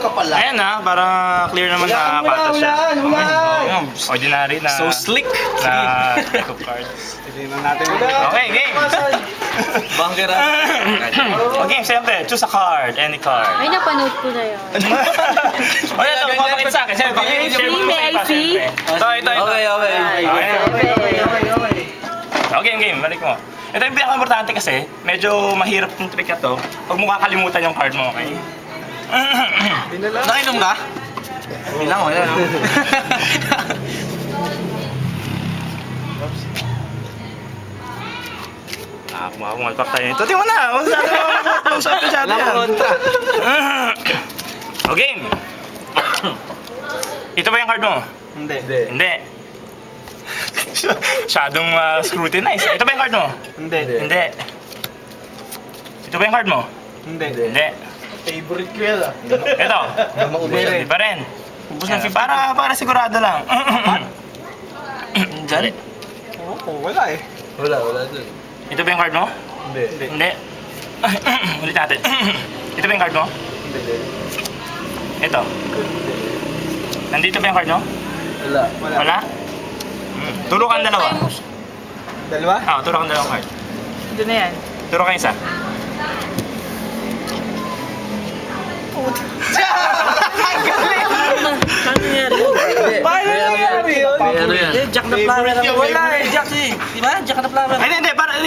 ka pala. Ayan ha, parang clear naman na patas siya. Ordinary na... So slick. Na deck of cards. Okay, game! Bunker Okay, siyempre, choose a card, any card. Ay, napanood ko na yun. O yan, ito, papakita sa akin. Siyempre, share mo May sa iba, IC? siyempre. Ito. Okay. Okay, game, balik mo. Ito yung pinaka-importante kasi, medyo mahirap yung trick na to. Huwag mo kakalimutan yung card mo, okay? Nakainom ka? Bilang wala no? Pumalpak tayo nito. Di mo na! Close up masyado yan. O game! Ito ba yung card mo? Hindi. Masyadong scrutinize. Ito ba yung card mo? Hindi. Ito ba yung card mo? Hindi. Favorite ko yan ah. Ito. Hindi pa rin. Para sigurado lang. Dali. Wala eh. Wala dun. Ito ba yung card mo? Hindi. Ulit natin. Ito ba yung card mo? Ito. Nandito ba yung card mo? Wala? Turo kang dalawa. Dalawa? Turo kang dalawang card. Doon na yan. Turo kang isa. Paano nangyari yun? Ano yan? Jack na flower. Wala eh, Jack eh. Di ba? Jack na flower. Hindi. Para